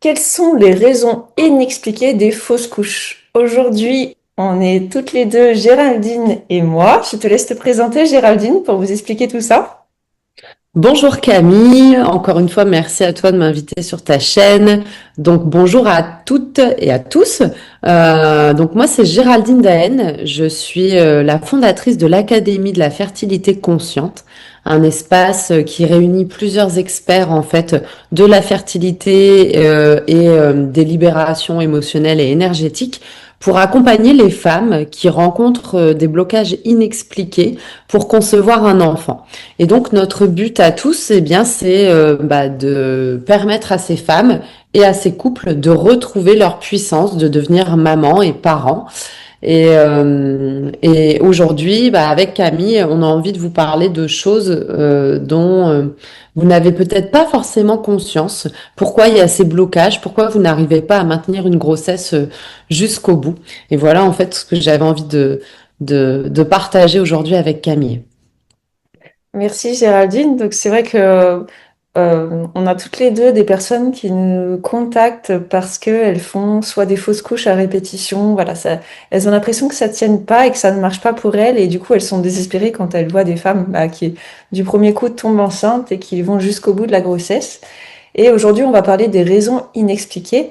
Quelles sont les raisons inexpliquées des fausses couches? Aujourd'hui, on est toutes les deux, Géraldine et moi. Je te laisse te présenter, Géraldine, pour vous expliquer tout ça. Bonjour Camille, encore une fois merci à toi de m'inviter sur ta chaîne. Donc bonjour à toutes et à tous. Donc moi c'est Géraldine Dahen, je suis la fondatrice de l'Académie de la fertilité consciente, un espace qui réunit plusieurs experts en fait de la fertilité et des libérations émotionnelles et énergétiques pour accompagner les femmes qui rencontrent des blocages inexpliqués pour concevoir un enfant. Et donc notre but à tous, eh bien, c'est de permettre à ces femmes et à ces couples de retrouver leur puissance, de devenir maman et parents. Et aujourd'hui, avec Camille, on a envie de vous parler de choses dont vous n'avez peut-être pas forcément conscience. Pourquoi il y a ces blocages? Pourquoi vous n'arrivez pas à maintenir une grossesse jusqu'au bout? Et voilà en fait ce que j'avais envie de partager aujourd'hui avec Camille. Merci, Géraldine. Donc, c'est vrai que on a toutes les deux des personnes qui nous contactent parce qu'elles font soit des fausses couches à répétition. Voilà, ça, elles ont l'impression que ça tienne pas et que ça ne marche pas pour elles. Et du coup, elles sont désespérées quand elles voient des femmes qui, du premier coup, tombent enceintes et qui vont jusqu'au bout de la grossesse. Et aujourd'hui, on va parler des raisons inexpliquées.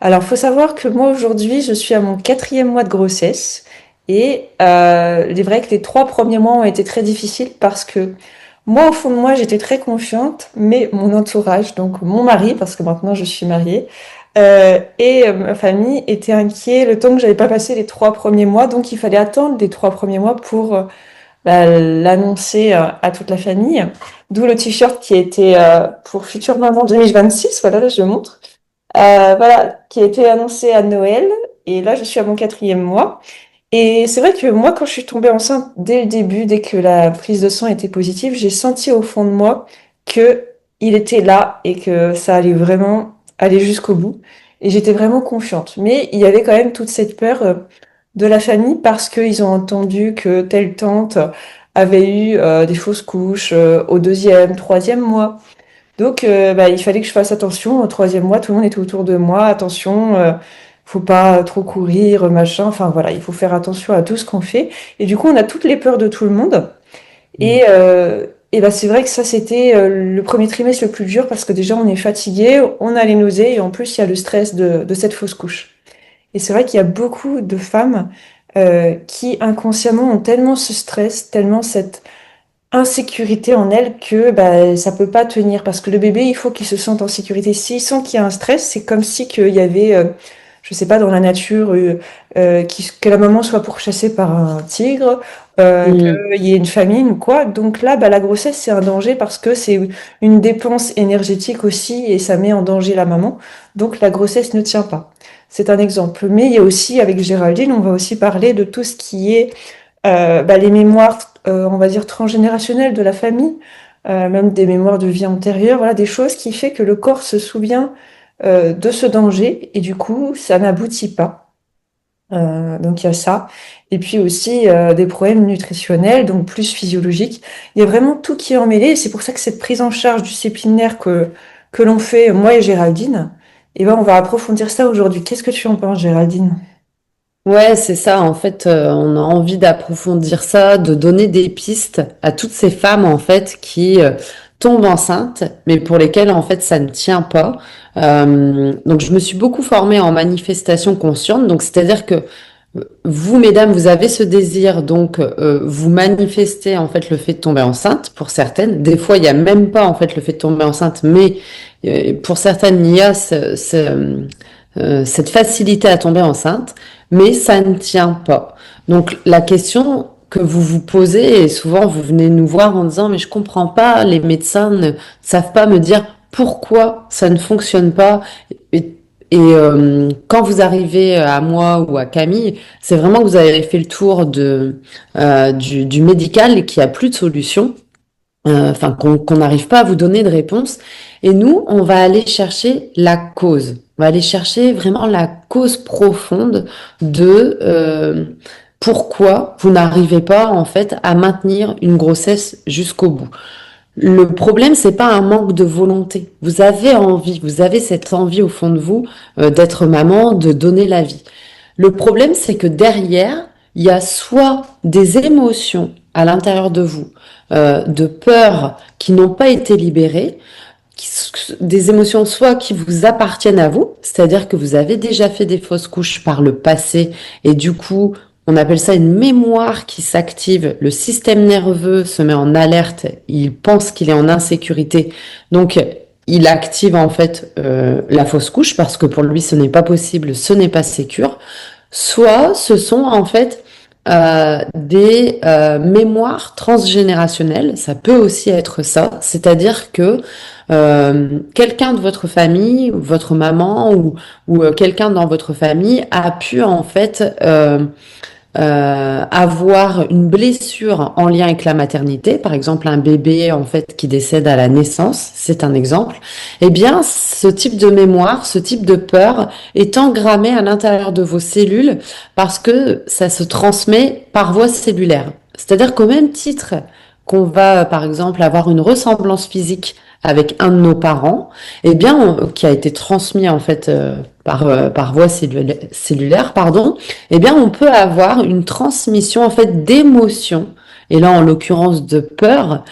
Alors, faut savoir que moi, aujourd'hui, je suis à mon 4e mois de grossesse. Et il est vrai que les 3 premiers mois ont été très difficiles parce que moi, au fond de moi, j'étais très confiante, mais mon entourage, donc mon mari, parce que maintenant je suis mariée, et ma famille étaient inquiets le temps que j'avais pas passé les 3 premiers mois. Donc il fallait attendre les 3 premiers mois pour l'annoncer à toute la famille. D'où le t-shirt qui était pour Future Maman 2026. Voilà, là je le montre. Voilà, qui a été annoncé à Noël. Et là, je suis à mon 4e mois. Et c'est vrai que moi, quand je suis tombée enceinte dès le début, dès que la prise de sang était positive, j'ai senti au fond de moi que il était là et que ça allait vraiment aller jusqu'au bout. Et j'étais vraiment confiante. Mais il y avait quand même toute cette peur de la famille parce qu'ils ont entendu que telle tante avait eu des fausses couches au 2e, 3e mois. Donc, il fallait que je fasse attention. Au 3e mois, tout le monde était autour de moi. Attention, faut pas trop courir, machin. Enfin, voilà, il faut faire attention à tout ce qu'on fait. Et du coup, on a toutes les peurs de tout le monde. Et c'est vrai que ça, c'était le premier trimestre le plus dur parce que déjà, on est fatigué, on a les nausées et en plus, il y a le stress de cette fausse couche. Et c'est vrai qu'il y a beaucoup de femmes qui inconsciemment ont tellement ce stress, tellement cette insécurité en elles que ça peut pas tenir parce que le bébé, il faut qu'il se sente en sécurité. S'il sent qu'il y a un stress, c'est comme si qu'il y avait, je sais pas, dans la nature, que la maman soit pourchassée par un tigre, Mm. qu'il y ait une famine ou quoi. Donc là, la grossesse, c'est un danger parce que c'est une dépense énergétique aussi et ça met en danger la maman. Donc la grossesse ne tient pas. C'est un exemple. Mais il y a aussi, avec Géraldine, on va aussi parler de tout ce qui est les mémoires, on va dire, transgénérationnelles de la famille, même des mémoires de vie antérieure, voilà, des choses qui fait que le corps se souvient de ce danger et du coup, ça n'aboutit pas. Donc il y a ça. Et puis aussi des problèmes nutritionnels, donc plus physiologiques. Il y a vraiment tout qui est emmêlé. Et c'est pour ça que cette prise en charge disciplinaire que l'on fait, moi et Géraldine, on va approfondir ça aujourd'hui. Qu'est-ce que tu en penses, Géraldine? Ouais, c'est ça. En fait, on a envie d'approfondir ça, de donner des pistes à toutes ces femmes en fait qui tombent enceintes, mais pour lesquelles en fait ça ne tient pas. Donc, je me suis beaucoup formée en manifestation consciente. Donc, c'est-à-dire que vous, mesdames, vous avez ce désir, donc vous manifestez en fait le fait de tomber enceinte pour certaines. Des fois, il n'y a même pas en fait le fait de tomber enceinte, mais pour certaines, il y a cette facilité à tomber enceinte, mais ça ne tient pas. Donc la question que vous vous posez, et souvent vous venez nous voir en disant, mais je comprends pas, les médecins ne savent pas me dire pourquoi ça ne fonctionne pas. Et quand vous arrivez à moi ou à Camille, c'est vraiment que vous avez fait le tour du médical et qu'il n'y a plus de solution, enfin qu'on n'arrive pas à vous donner de réponse. Et nous, on va aller chercher la cause. On va aller chercher vraiment la cause profonde de pourquoi vous n'arrivez pas en fait à maintenir une grossesse jusqu'au bout. Le problème, c'est pas un manque de volonté. Vous avez envie, vous avez cette envie au fond de vous d'être maman, de donner la vie. Le problème, c'est que derrière, il y a soit des émotions à l'intérieur de vous, de peur qui n'ont pas été libérées, des émotions soit qui vous appartiennent à vous, c'est-à-dire que vous avez déjà fait des fausses couches par le passé et du coup, on appelle ça une mémoire qui s'active, le système nerveux se met en alerte, il pense qu'il est en insécurité, donc il active en fait la fausse couche parce que pour lui ce n'est pas possible, ce n'est pas sécure, soit ce sont en fait des mémoires transgénérationnelles, ça peut aussi être ça, c'est-à-dire que quelqu'un de votre famille, votre maman ou quelqu'un dans votre famille a pu en fait avoir une blessure en lien avec la maternité, par exemple un bébé en fait qui décède à la naissance, c'est un exemple, eh bien ce type de mémoire, ce type de peur est engrammé à l'intérieur de vos cellules parce que ça se transmet par voie cellulaire. C'est-à-dire qu'au même titre qu'on va par exemple avoir une ressemblance physique avec un de nos parents, eh bien qui a été transmis en fait par voie cellulaire, pardon, eh bien, on peut avoir une transmission en fait d'émotions, et là en l'occurrence de peur,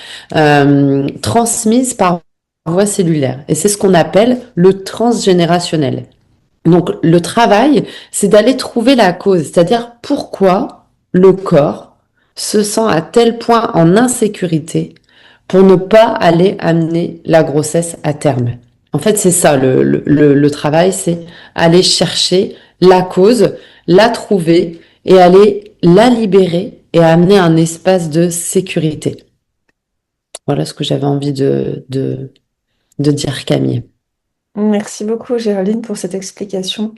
transmise par voie cellulaire. Et c'est ce qu'on appelle le transgénérationnel. Donc le travail, c'est d'aller trouver la cause, c'est-à-dire pourquoi le corps se sent à tel point en insécurité pour ne pas aller amener la grossesse à terme. En fait, c'est ça le travail, c'est aller chercher la cause, la trouver et aller la libérer et amener un espace de sécurité. Voilà ce que j'avais envie de dire, Camille. Merci beaucoup, Géraldine, pour cette explication.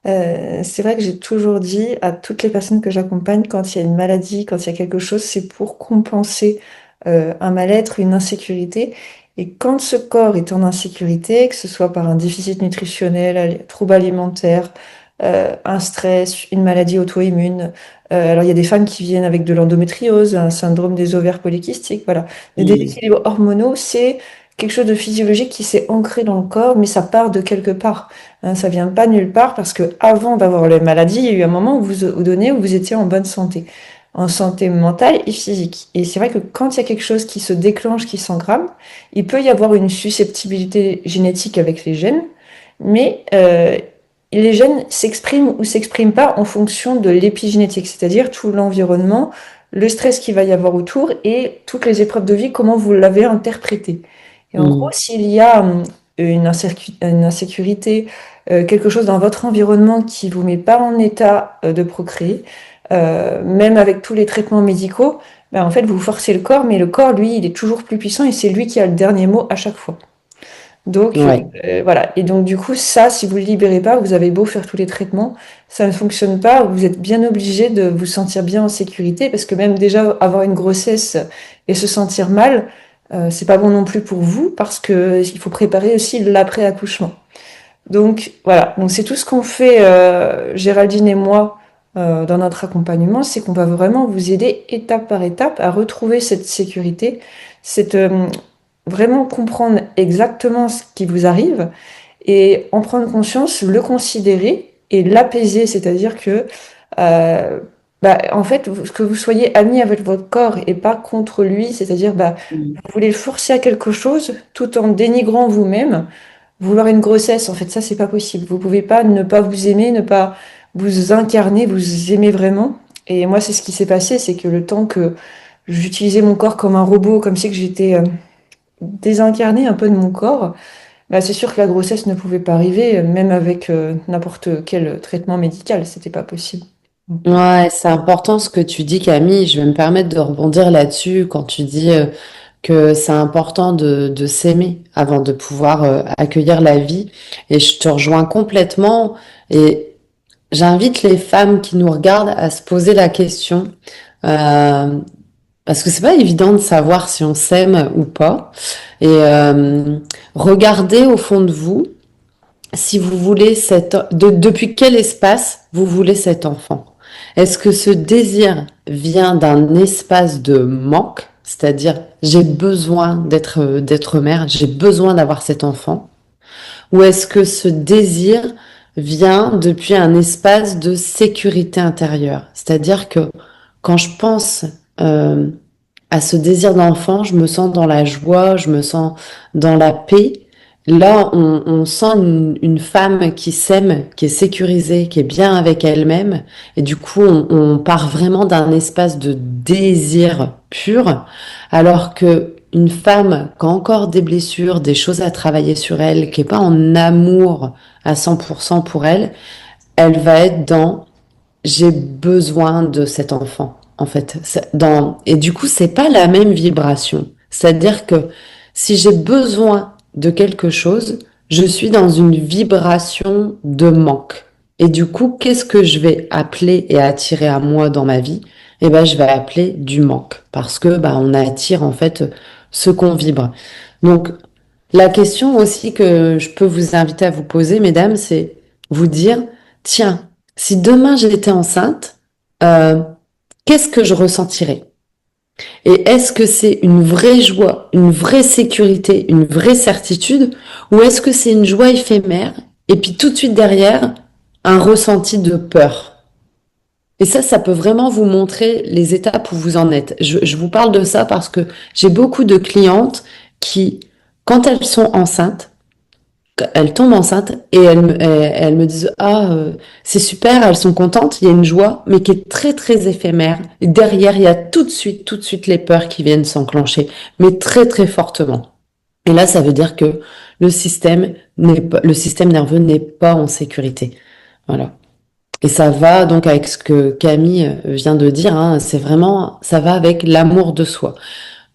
C'est vrai que j'ai toujours dit à toutes les personnes que j'accompagne, quand il y a une maladie, quand il y a quelque chose, c'est pour compenser un mal-être, une insécurité. Et quand ce corps est en insécurité, que ce soit par un déficit nutritionnel, trouble alimentaire, un stress, une maladie auto-immune, alors il y a des femmes qui viennent avec de l'endométriose, un syndrome des ovaires polykystiques, voilà, des Mm. déséquilibres hormonaux, c'est quelque chose de physiologique qui s'est ancré dans le corps, mais ça part de quelque part. Hein, ça vient pas nulle part parce que avant d'avoir la maladie, il y a eu un moment où vous donnez où vous étiez en bonne santé, en santé mentale et physique. Et c'est vrai que quand il y a quelque chose qui se déclenche, qui s'engramme, il peut y avoir une susceptibilité génétique avec les gènes, mais les gènes s'expriment ou s'expriment pas en fonction de l'épigénétique, c'est-à-dire tout l'environnement, le stress qu'il va y avoir autour et toutes les épreuves de vie, comment vous l'avez interprété. Et en gros, Mm. s'il y a une insécurité, quelque chose dans votre environnement qui vous met pas en état de procréer, même avec tous les traitements médicaux, ben en fait, vous forcez le corps, mais le corps, lui, il est toujours plus puissant et c'est lui qui a le dernier mot à chaque fois. Donc, Ouais. voilà. Et donc, du coup, ça, si vous le libérez pas, vous avez beau faire tous les traitements, ça ne fonctionne pas. Vous êtes bien obligé de vous sentir bien en sécurité parce que même déjà avoir une grossesse et se sentir mal, c'est pas bon non plus pour vous parce que il faut préparer aussi l'après-accouchement. Donc, voilà. Donc, c'est tout ce qu'on fait, Géraldine et moi, dans notre accompagnement, c'est qu'on va vraiment vous aider étape par étape à retrouver cette sécurité, cette, vraiment comprendre exactement ce qui vous arrive et en prendre conscience, le considérer et l'apaiser, c'est-à-dire que en fait, que vous soyez ami avec votre corps et pas contre lui, c'est-à-dire Mm. vous voulez le forcer à quelque chose tout en dénigrant vous-même. Vouloir une grossesse, en fait, ça c'est pas possible. Vous pouvez pas ne pas vous aimer, ne pas vous incarner, vous aimer vraiment. Et moi, c'est ce qui s'est passé, c'est que le temps que j'utilisais mon corps comme un robot, comme si que j'étais désincarnée un peu de mon corps, bah, c'est sûr que la grossesse ne pouvait pas arriver, même avec n'importe quel traitement médical, c'était pas possible. Donc, Ouais, c'est important ce que tu dis, Camille. Je vais me permettre de rebondir là-dessus quand tu dis que c'est important de s'aimer avant de pouvoir accueillir la vie. Et je te rejoins complètement. Et j'invite les femmes qui nous regardent à se poser la question, euh, parce que c'est pas évident de savoir si on s'aime ou pas. Et regardez au fond de vous si vous voulez depuis quel espace vous voulez cet enfant. Est-ce que ce désir vient d'un espace de manque, c'est-à-dire j'ai besoin d'être mère, j'ai besoin d'avoir cet enfant, ou est-ce que ce désir vient depuis un espace de sécurité intérieure? C'est-à-dire que quand je pense euh, à ce désir d'enfant, je me sens dans la joie, je me sens dans la paix. Là, on sent une femme qui s'aime, qui est sécurisée, qui est bien avec elle-même. Et du coup, on part vraiment d'un espace de désir pur, alors que une femme qui a encore des blessures, des choses à travailler sur elle, qui est pas en amour à 100% pour elle, elle va être dans j'ai besoin de cet enfant, en fait. Et du coup, c'est pas la même vibration. C'est-à-dire que si j'ai besoin de quelque chose, je suis dans une vibration de manque. Et du coup, qu'est-ce que je vais appeler et attirer à moi dans ma vie? Eh ben, je vais appeler du manque. Parce que, bah, on attire, en fait, ce qu'on vibre. Donc, la question aussi que je peux vous inviter à vous poser, mesdames, c'est vous dire, tiens, si demain j'étais enceinte, euh, qu'est-ce que je ressentirais? Et est-ce que c'est une vraie joie, une vraie sécurité, une vraie certitude, ou est-ce que c'est une joie éphémère, et puis tout de suite derrière, un ressenti de peur? Et ça peut vraiment vous montrer les étapes où vous en êtes. Je vous parle de ça parce que j'ai beaucoup de clientes qui, quand elles sont enceintes, elles tombent enceintes et elles me disent ah c'est super, elles sont contentes, il y a une joie mais qui est très très éphémère. Et derrière il y a tout de suite les peurs qui viennent s'enclencher, mais très très fortement. Et là ça veut dire que le système nerveux n'est pas en sécurité. Voilà. Et ça va donc avec ce que Camille vient de dire, hein, c'est vraiment ça va avec l'amour de soi.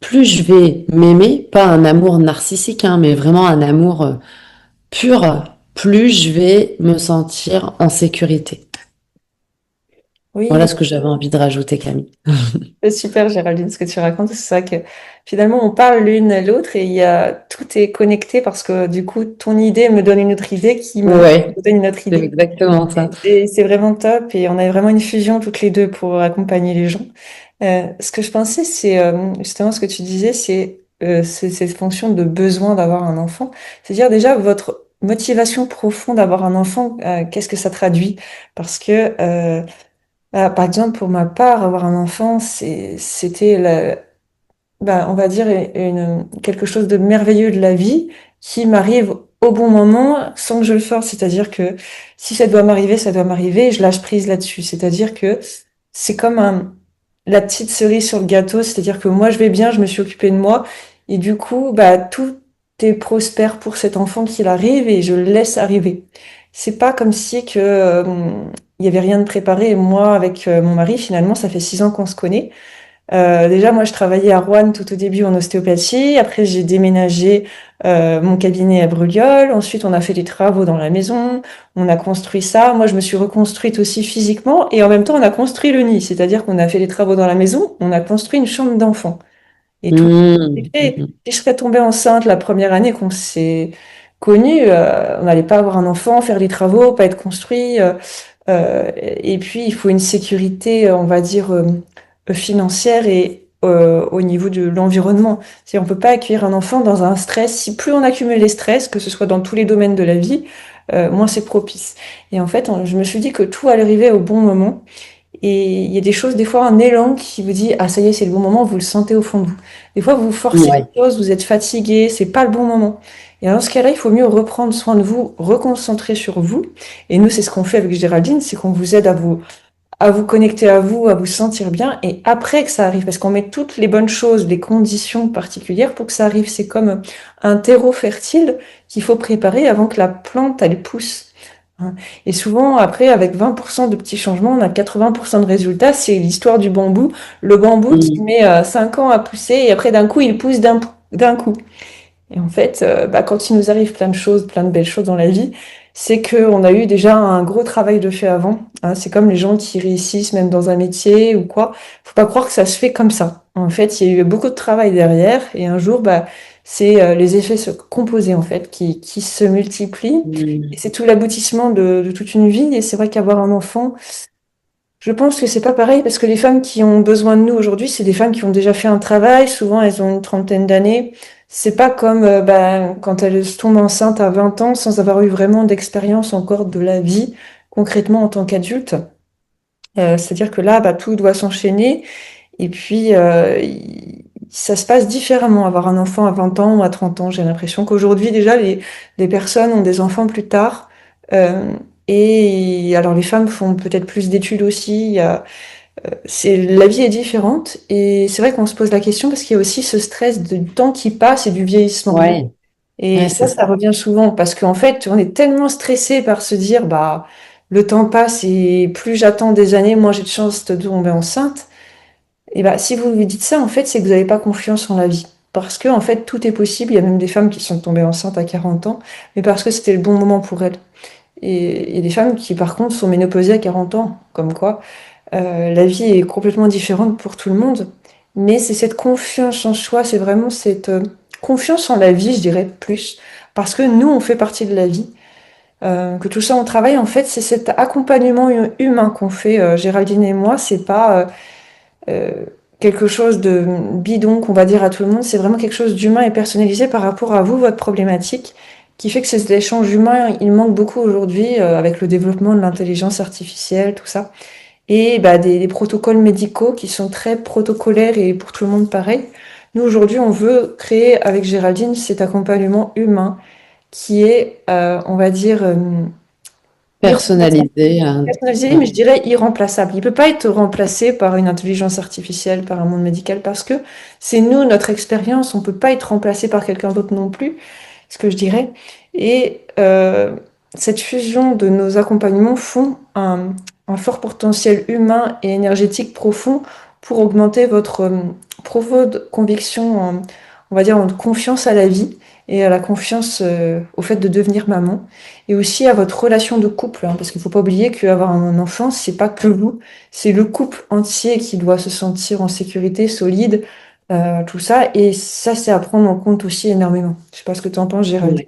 Plus je vais m'aimer, pas un amour narcissique, hein, mais vraiment un amour pur, plus je vais me sentir en sécurité. Voilà Oui, ce que j'avais envie de rajouter, Camille. c'est super Géraldine, ce que tu racontes. C'est vrai que finalement on parle l'une à l'autre et tout est connecté parce que du coup ton idée me donne une autre idée qui me Ouais, donne une autre c'est idée. exactement ça. Et c'est vraiment top et on a vraiment une fusion toutes les deux pour accompagner les gens. Ce que je pensais, c'est justement ce que tu disais, c'est cette fonction de besoin d'avoir un enfant. C'est-à-dire déjà votre motivation profonde d'avoir un enfant, qu'est-ce que ça traduit? Parce que par exemple, pour ma part, avoir un enfant, c'était on va dire quelque chose de merveilleux de la vie qui m'arrive au bon moment sans que je le force. C'est-à-dire que si ça doit m'arriver, ça doit m'arriver et je lâche prise là-dessus. C'est-à-dire que c'est comme la petite cerise sur le gâteau. C'est-à-dire que moi, je vais bien, je me suis occupée de moi et du coup, tout est prospère pour cet enfant qui arrive et je le laisse arriver. C'est pas comme si il y avait rien de préparé. Et moi, avec mon mari, finalement, ça fait 6 ans qu'on se connaît. Déjà, moi, je travaillais à Rouen tout au début en ostéopathie. Après, j'ai déménagé mon cabinet à Brugheul. Ensuite, on a fait des travaux dans la maison. On a construit ça. Moi, je me suis reconstruite aussi physiquement. Et en même temps, on a construit le nid. C'est-à-dire qu'on a fait des travaux dans la maison. On a construit une chambre d'enfant. Et tout est Mmh, fait. mmh, Si je serais tombée enceinte la première année qu'on s'est connus, on n'allait pas avoir un enfant, faire les travaux, pas être construit. Et puis, il faut une sécurité, on va dire, financière et au niveau de l'environnement. C'est, on peut pas accueillir un enfant dans un stress. Si plus on accumule les stress, que ce soit dans tous les domaines de la vie, moins c'est propice. Et en fait, je me suis dit que tout allait arriver au bon moment. Et il y a des choses, des fois, un élan qui vous dit, ah, ça y est, c'est le bon moment, vous le sentez au fond de vous. Des fois, vous forcez ouais. les choses, vous êtes fatigué, c'est pas le bon moment. Et dans ce cas-là, il faut mieux reprendre soin de vous, reconcentrer sur vous. Et nous, c'est ce qu'on fait avec Géraldine, c'est qu'on vous aide à vous connecter à vous, à vous sentir bien, et après que ça arrive, parce qu'on met toutes les bonnes choses, les conditions particulières pour que ça arrive. C'est comme un terreau fertile qu'il faut préparer avant que la plante, elle pousse. Hein. Et souvent, après, avec 20% de petits changements, on a 80% de résultats. C'est l'histoire du bambou. Le bambou qui Mmh, met 5 ans à pousser, et après, d'un coup, il pousse d'un coup. Et en fait, quand il nous arrive plein de choses, plein de belles choses dans la vie, c'est qu'on a eu déjà un gros travail de fait avant. Hein. C'est comme les gens qui réussissent même dans un métier ou quoi. Faut pas croire que ça se fait comme ça. En fait, il y a eu beaucoup de travail derrière et un jour, c'est les effets composés en fait qui se multiplient. mmh. Et c'est tout l'aboutissement de toute une vie. Et c'est vrai qu'avoir un enfant, Je pense que c'est pas pareil parce que les femmes qui ont besoin de nous aujourd'hui, c'est des femmes qui ont déjà fait un travail. Souvent, elles ont une trentaine d'années. C'est pas comme quand elles tombent enceintes à 20 ans sans avoir eu vraiment d'expérience encore de la vie concrètement en tant qu'adulte. C'est-à-dire que là, tout doit s'enchaîner. Et puis, ça se passe différemment, avoir un enfant à 20 ans ou à 30 ans. J'ai l'impression qu'aujourd'hui, déjà, les personnes ont des enfants plus tard. Euh, et alors, les femmes font peut-être plus d'études aussi. La vie est différente. Et c'est vrai qu'on se pose la question parce qu'il y a aussi ce stress du temps qui passe et du vieillissement. Ouais, Et ouais, c'est ça ça. revient souvent parce qu'en fait, on est tellement stressé par se dire, le temps passe et plus j'attends des années, moins j'ai de chances de tomber enceinte. Et si vous vous dites ça, en fait, c'est que vous n'avez pas confiance en la vie. Parce que, en fait, tout est possible. Il y a même des femmes qui sont tombées enceintes à 40 ans, mais parce que c'était le bon moment pour elles. Et il y a des femmes qui, par contre, sont ménopausées à 40 ans. Comme quoi, la vie est complètement différente pour tout le monde. Mais c'est cette confiance en soi, c'est vraiment cette confiance en la vie, je dirais plus. Parce que nous, on fait partie de la vie. Que tout ça, on travaille, en fait, c'est cet accompagnement humain qu'on fait, Géraldine et moi. C'est pas euh, quelque chose de bidon qu'on va dire à tout le monde, c'est vraiment quelque chose d'humain et personnalisé par rapport à vous, votre problématique, qui fait que cet échange humain, il manque beaucoup aujourd'hui avec le développement de l'intelligence artificielle, tout ça, et des protocoles médicaux qui sont très protocolaires et pour tout le monde pareil. Nous, aujourd'hui, on veut créer avec Géraldine cet accompagnement humain qui est, on va dire, irremplaçable. Personnalisé. Personnalisé, Ouais. mais je dirais irremplaçable. Il peut pas être remplacé par une intelligence artificielle, par un monde médical, parce que c'est nous, notre expérience. On peut pas être remplacé par quelqu'un d'autre non plus, ce que je dirais. Et cette fusion de nos accompagnements font un fort potentiel humain et énergétique profond pour augmenter votre profonde conviction, on va dire, en confiance à la vie et à la confiance au fait de devenir maman et aussi à votre relation de couple, hein, parce qu'il ne faut pas oublier qu'avoir un enfant, c'est pas que vous, c'est le couple entier qui doit se sentir en sécurité, solide, tout ça, et ça, c'est à prendre en compte aussi énormément. Je sais pas ce que tu en penses, Ouais. Géraldine.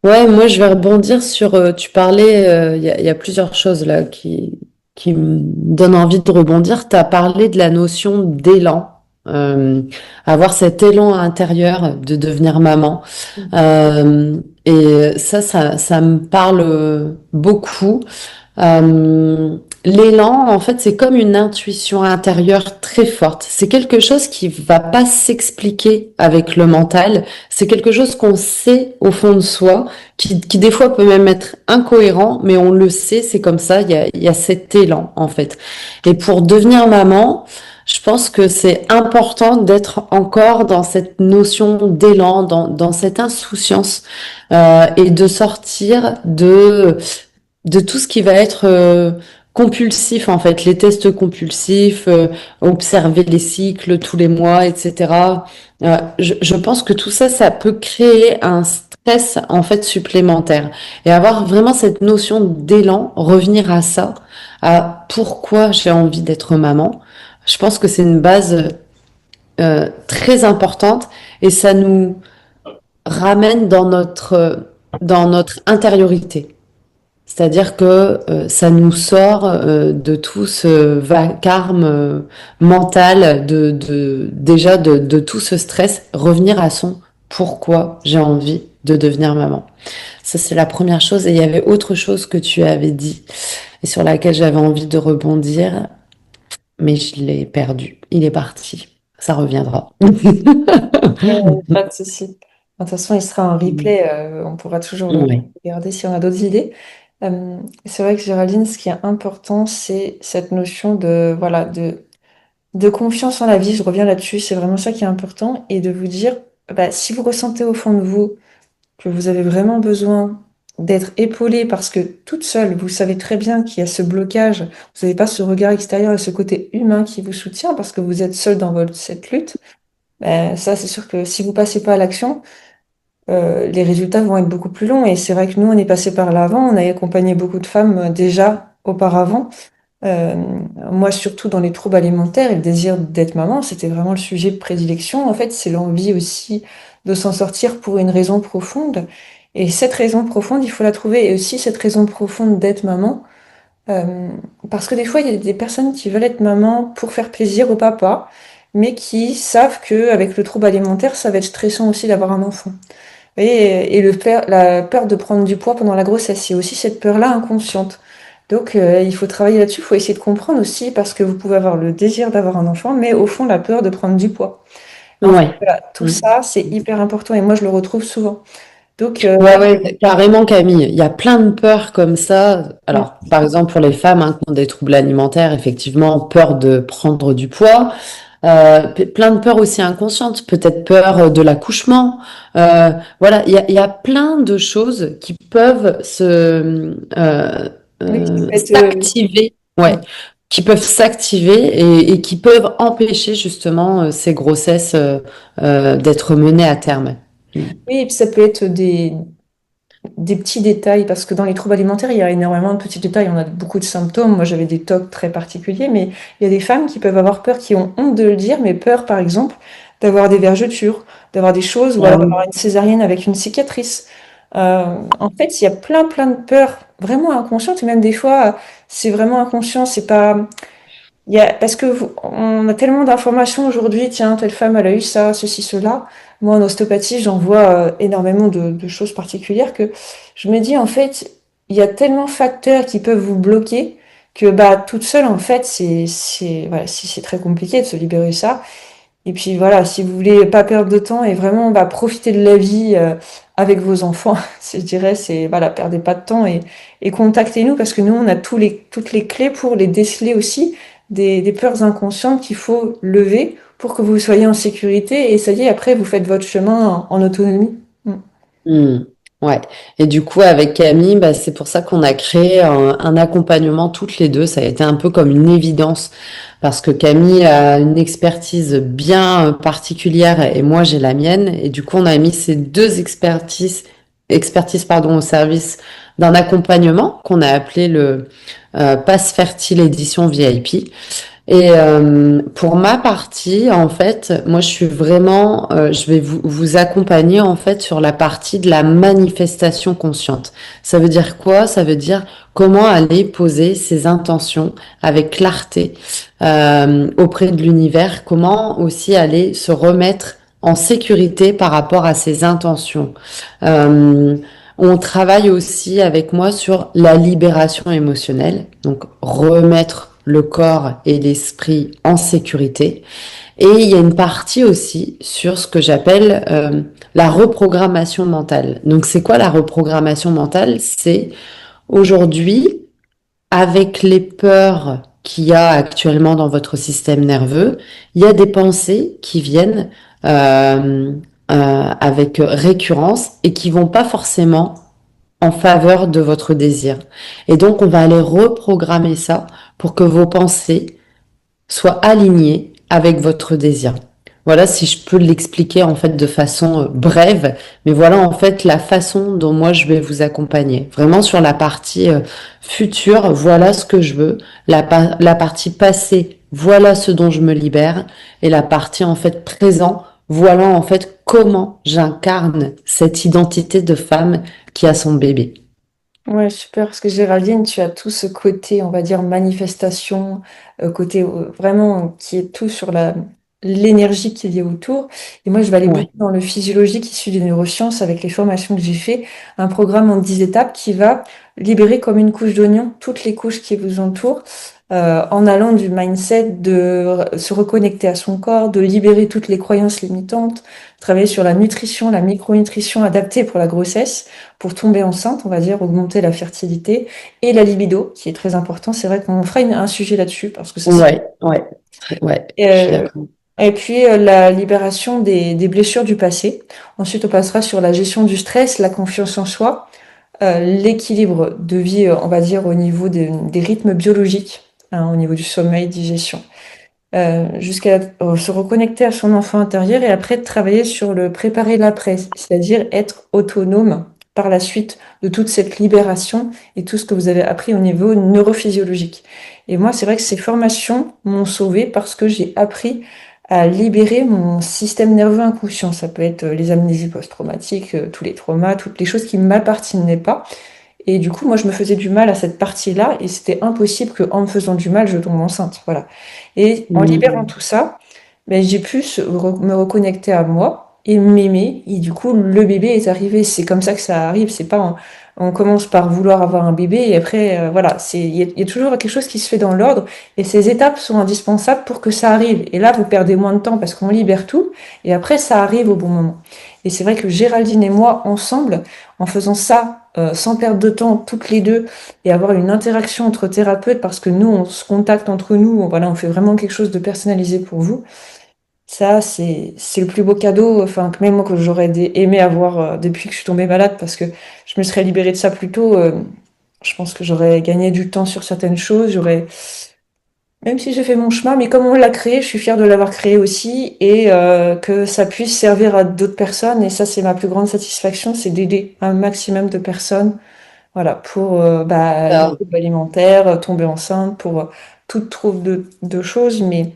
Ouais, moi je vais rebondir sur, tu parlais, il y a plusieurs choses là qui me donnent envie de rebondir. Tu as parlé de la notion d'élan, euh, avoir cet élan intérieur de devenir maman. Et ça me parle beaucoup. L'élan, en fait, c'est comme une intuition intérieure très forte. C'est quelque chose qui va pas s'expliquer avec le mental. C'est quelque chose qu'on sait au fond de soi, qui des fois peut même être incohérent, mais on le sait, c'est comme ça. Il y a cet élan, en fait. Et pour devenir maman, je pense que c'est important d'être encore dans cette notion d'élan, dans cette insouciance, et de sortir de tout ce qui va être compulsif en fait, les tests compulsifs, observer les cycles tous les mois, etc. Je pense que tout ça, ça peut créer un stress en fait supplémentaire et avoir vraiment cette notion d'élan, revenir à ça, à pourquoi j'ai envie d'être maman. Je pense que c'est une base très importante et ça nous ramène dans notre intériorité. C'est-à-dire que ça nous sort de tout ce vacarme mental, déjà de tout ce stress, revenir à son pourquoi j'ai envie de devenir maman. Ça, c'est la première chose. Et il y avait autre chose que tu avais dit et sur laquelle j'avais envie de rebondir, mais je l'ai perdu. Il est parti. Ça reviendra. Pas de souci. De toute façon, il sera en replay, on pourra toujours Ouais. regarder si on a d'autres idées. C'est vrai que Géraldine, ce qui est important, c'est cette notion de, voilà, de confiance en la vie. Je reviens là-dessus, c'est vraiment ça qui est important. Et de vous dire, si vous ressentez au fond de vous que vous avez vraiment besoin d'être épaulé parce que toute seule, vous savez très bien qu'il y a ce blocage, vous n'avez pas ce regard extérieur et ce côté humain qui vous soutient parce que vous êtes seul dans cette lutte, ça, c'est sûr que si vous passez pas à l'action, les résultats vont être beaucoup plus longs. Et c'est vrai que nous, on est passé par là avant, on a accompagné beaucoup de femmes déjà auparavant. Euh, Moi, surtout dans les troubles alimentaires et le désir d'être maman, c'était vraiment le sujet de prédilection. En fait, c'est l'envie aussi de s'en sortir pour une raison profonde. Et cette raison profonde, il faut la trouver. Et aussi cette raison profonde d'être maman, Euh, Parce que des fois, il y a des personnes qui veulent être maman pour faire plaisir au papa, mais qui savent que avec le trouble alimentaire, ça va être stressant aussi d'avoir un enfant. Et la peur de prendre du poids pendant la grossesse, c'est aussi cette peur-là inconsciente. Donc, il faut travailler là-dessus, il faut essayer de comprendre aussi, parce que vous pouvez avoir le désir d'avoir un enfant, mais au fond, la peur de prendre du poids. En fait, Ouais. voilà, tout Mm. ça, c'est hyper important, et moi, je le retrouve souvent. Donc, Ouais, ouais, carrément, Camille. Il y a plein de peurs comme ça. mm, Alors, par exemple, pour les femmes hein, qui ont des troubles alimentaires, effectivement, peur de prendre du poids. Plein de peurs aussi inconscientes, peut-être peur de l'accouchement. Voilà, il y a plein de choses qui peuvent oui, ça peut être, s'activer, ouais, qui peuvent s'activer et qui peuvent empêcher justement ces grossesses d'être menées à terme. Mm. oui, et puis ça peut être des petits détails, parce que dans les troubles alimentaires, il y a énormément de petits détails. On a beaucoup de symptômes. Moi, j'avais des TOC très particuliers, mais il y a des femmes qui peuvent avoir peur, qui ont honte de le dire, mais peur, par exemple, d'avoir des vergetures, d'avoir des choses, ou Ah alors oui. d'avoir une césarienne avec une cicatrice. En fait, il y a plein de peurs vraiment inconscientes, et même des fois, c'est vraiment inconscient. C'est pas, parce que on a tellement d'informations aujourd'hui, tiens, telle femme, elle a eu ça, ceci, cela. Moi, en ostéopathie, j'en vois énormément de choses particulières que je me dis, en fait, il y a tellement de facteurs qui peuvent vous bloquer que, bah, toute seule, en fait, voilà, c'est très compliqué de se libérer de ça. Et puis, voilà, si vous voulez pas perdre de temps et vraiment, bah, profiter de la vie, avec vos enfants, je dirais, voilà, perdez pas de temps et contactez-nous parce que nous, on a toutes les clés pour les déceler aussi des peurs inconscientes qu'il faut lever pour que vous soyez en sécurité et ça y est, après, vous faites votre chemin en autonomie. Mm. Hmm, ouais. Et du coup, avec Camille, bah, c'est pour ça qu'on a créé un accompagnement toutes les deux. Ça a été un peu comme une évidence parce que Camille a une expertise bien particulière et moi j'ai la mienne. Et du coup, on a mis ces deux expertises pardon, au service d'un accompagnement qu'on a appelé le Passe Fertile Édition VIP. Et pour ma partie, en fait, moi, je suis vraiment, je vais vous accompagner en fait sur la partie de la manifestation consciente. Ça veut dire quoi? Ça veut dire comment aller poser ses intentions avec clarté auprès de l'univers. Comment aussi aller se remettre en sécurité par rapport à ses intentions. Euh, on travaille aussi avec moi sur la libération émotionnelle, donc remettre le corps et l'esprit en sécurité. Et il y a une partie aussi sur ce que j'appelle la reprogrammation mentale. Donc c'est quoi la reprogrammation mentale? C'est aujourd'hui, avec les peurs qu'il y a actuellement dans votre système nerveux, il y a des pensées qui viennent avec récurrence et qui vont pas forcément en faveur de votre désir. Et donc, on va aller reprogrammer ça pour que vos pensées soient alignées avec votre désir. Voilà si je peux l'expliquer en fait de façon brève, mais voilà en fait la façon dont moi je vais vous accompagner. Vraiment sur la partie future, voilà ce que je veux. La partie passée, voilà ce dont je me libère. Et la partie en fait présent, voilà en fait comment j'incarne cette identité de femme qui a son bébé. Ouais, super, parce que Géraldine, tu as tout ce côté, on va dire, manifestation, côté vraiment qui est tout sur l'énergie qui est liée autour. Et moi, je vais aller beaucoup Ouais. dans le physiologique issu des neurosciences avec les formations que j'ai fait, un programme en 10 étapes qui va libérer comme une couche d'oignon toutes les couches qui vous entourent, en allant du mindset de se reconnecter à son corps, de libérer toutes les croyances limitantes, travailler sur la nutrition, la micronutrition adaptée pour la grossesse pour tomber enceinte, on va dire, augmenter la fertilité et la libido, qui est très important. C'est vrai qu'on fera un sujet là-dessus parce que ça, c'est... Ouais, ouais, ouais, je suis Euh, d'accord. et puis la libération des blessures du passé. Ensuite, on passera sur la gestion du stress, la confiance en soi, l'équilibre de vie, on va dire, au niveau des rythmes biologiques, hein, au niveau du sommeil, digestion. Jusqu'à se reconnecter à son enfant intérieur et après travailler sur le préparer l'après, c'est-à-dire être autonome par la suite de toute cette libération et tout ce que vous avez appris au niveau neurophysiologique. Et moi, c'est vrai que ces formations m'ont sauvée parce que j'ai appris à libérer mon système nerveux inconscient. Ça peut être les amnésies post-traumatiques, tous les traumas, toutes les choses qui ne m'appartenaient pas Et du coup, moi, je me faisais du mal à cette partie-là et c'était impossible qu'en me faisant du mal, je tombe enceinte. Voilà. Et en libérant Mm. tout ça, ben, j'ai pu me reconnecter à moi et m'aimer. Et du coup, le bébé est arrivé. C'est comme ça que ça arrive. C'est pas on commence par vouloir avoir un bébé et après, voilà, il y a toujours quelque chose qui se fait dans l'ordre et ces étapes sont indispensables pour que ça arrive. Et là, vous perdez moins de temps parce qu'on libère tout et après, ça arrive au bon moment. Et c'est vrai que Géraldine et moi, ensemble, en faisant ça, sans perdre de temps, toutes les deux, et avoir une interaction entre thérapeutes parce que nous, on se contacte entre nous, voilà, on fait vraiment quelque chose de personnalisé pour vous. Ça, c'est le plus beau cadeau, enfin, que même moi, que j'aurais aimé avoir depuis que je suis tombée malade, parce que je me serais libérée de ça plus tôt. Je pense que j'aurais gagné du temps sur certaines choses. Même si j'ai fait mon chemin, mais comme on l'a créé, je suis fière de l'avoir créé aussi, et que ça puisse servir à d'autres personnes. Et ça, c'est ma plus grande satisfaction, c'est d'aider un maximum de personnes, voilà, pour les Alors, troubles alimentaires, tomber enceinte, pour toute troupe de choses. Mais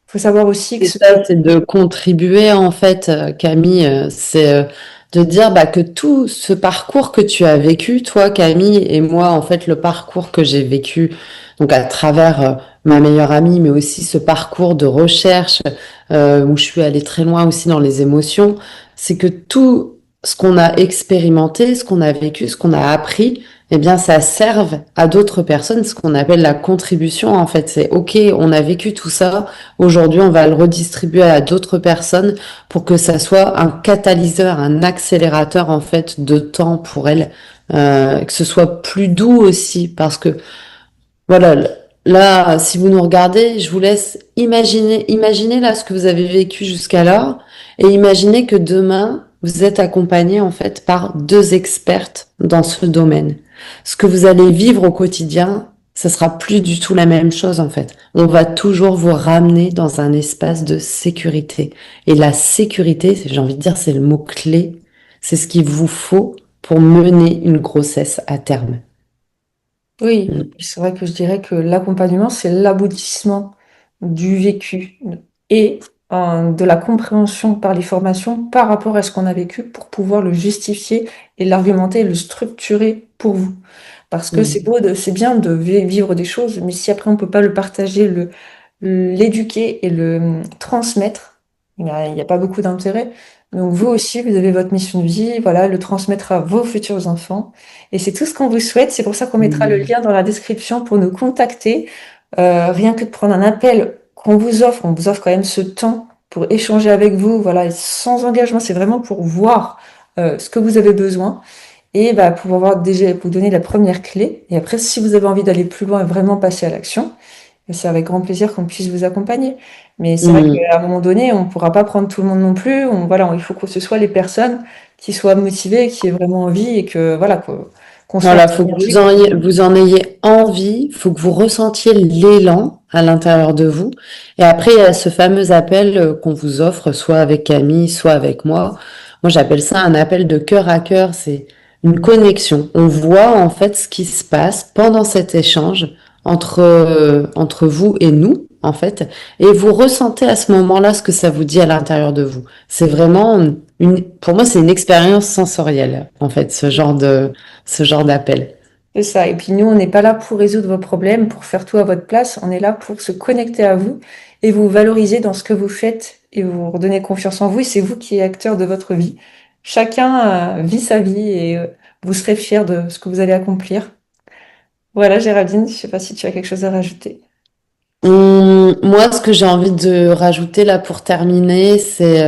faut savoir aussi que c'est ça, c'est de contribuer en fait, Camille, c'est de dire bah, que tout ce parcours que tu as vécu, toi, Camille, et moi, en fait, le parcours que j'ai vécu, donc à travers ma meilleure amie, mais aussi ce parcours de recherche où je suis allée très loin aussi dans les émotions, c'est que tout ce qu'on a expérimenté, ce qu'on a vécu, ce qu'on a appris, eh bien, ça serve à d'autres personnes, ce qu'on appelle la contribution. En fait, c'est OK, on a vécu tout ça. Aujourd'hui, on va le redistribuer à d'autres personnes pour que ça soit un catalyseur, un accélérateur en fait de temps pour elles, que ce soit plus doux aussi, parce que voilà, là, si vous nous regardez, je vous laisse imaginer là ce que vous avez vécu jusqu'alors et imaginez que demain, vous êtes accompagné en fait par deux expertes dans ce domaine. Ce que vous allez vivre au quotidien, ça sera plus du tout la même chose en fait. On va toujours vous ramener dans un espace de sécurité. Et la sécurité, j'ai envie de dire, c'est le mot-clé. C'est ce qu'il vous faut pour mener une grossesse à terme. oui, c'est vrai que je dirais que l'accompagnement, c'est l'aboutissement du vécu et de la compréhension par les formations par rapport à ce qu'on a vécu pour pouvoir le justifier et l'argumenter, le structurer pour vous. Parce que Mm. c'est bien de vivre des choses, mais si après on peut pas le partager, l'éduquer et le transmettre, il y a pas beaucoup d'intérêt. Donc vous aussi, vous avez votre mission de vie, voilà, le transmettre à vos futurs enfants. Et c'est tout ce qu'on vous souhaite. C'est pour ça qu'on mettra le Mm. lien dans la description pour nous contacter. Rien que de prendre un appel qu'on vous offre, on vous offre quand même ce temps pour échanger avec vous, voilà, et sans engagement. C'est vraiment pour voir ce que vous avez besoin et bah, pour pouvoir déjà vous donner la première clé. Et après, si vous avez envie d'aller plus loin et vraiment passer à l'action, c'est avec grand plaisir qu'on puisse vous accompagner. Mais c'est vrai Mm. qu'à un moment donné, on ne pourra pas prendre tout le monde non plus. Voilà, il faut que ce soit les personnes qui soient motivées, qui aient vraiment envie et que voilà, qu'on soit en Voilà, faut que synergie. vous en ayez envie, faut que vous ressentiez l'élan à l'intérieur de vous. Et après, il y a ce fameux appel qu'on vous offre, soit avec Camille, soit avec moi. Moi, j'appelle ça un appel de cœur à cœur. C'est une connexion. On voit en fait ce qui se passe pendant cet échange entre vous et nous, en fait. Et vous ressentez à ce moment-là ce que ça vous dit à l'intérieur de vous. C'est vraiment pour moi, c'est une expérience sensorielle, en fait, ce genre d'appel. C'est ça. Et puis nous, on n'est pas là pour résoudre vos problèmes, pour faire tout à votre place. On est là pour se connecter à vous et vous valoriser dans ce que vous faites et vous redonner confiance en vous. Et c'est vous qui êtes acteur de votre vie. Chacun vit sa vie et vous serez fier de ce que vous allez accomplir. Voilà, Géraldine, je sais pas si tu as quelque chose à rajouter. Moi, ce que j'ai envie de rajouter là pour terminer, c'est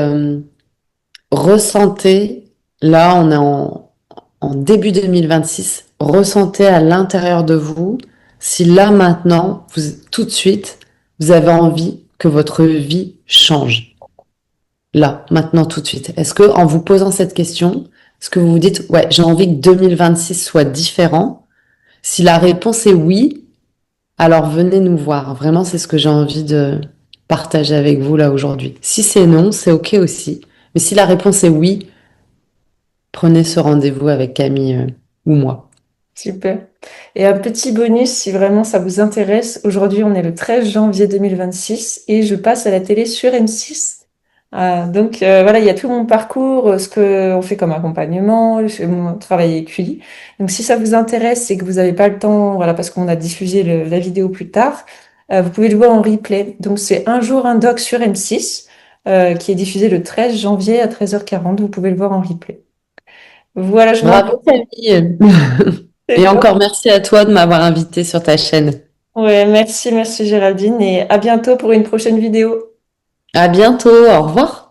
ressentez, là on est en début 2026, ressentez à l'intérieur de vous si là maintenant, tout de suite, vous avez envie que votre vie change. Là, maintenant, tout de suite. Est-ce que en vous posant cette question, est-ce que vous vous dites, ouais, j'ai envie que 2026 soit différent? Si la réponse est oui, alors venez nous voir. Vraiment, c'est ce que j'ai envie de partager avec vous là aujourd'hui. Si c'est non, c'est OK aussi. Mais si la réponse est oui, prenez ce rendez-vous avec Camille ou moi. Super. Et un petit bonus, si vraiment ça vous intéresse, aujourd'hui on est le 13 janvier 2026 et je passe à la télé sur M6 Voilà, il y a tout mon parcours, ce que on fait comme accompagnement, mon travail écrit. Donc si ça vous intéresse et que vous n'avez pas le temps, voilà, parce qu'on a diffusé la vidéo plus tard, vous pouvez le voir en replay. Donc c'est Un jour un doc sur M6, qui est diffusé le 13 janvier à 13h40. Vous pouvez le voir en replay. Voilà, je m'en Bravo Camille. c'est Et top. encore merci à toi de m'avoir invité sur ta chaîne. Ouais, merci Géraldine et à bientôt pour une prochaine vidéo. À bientôt, au revoir.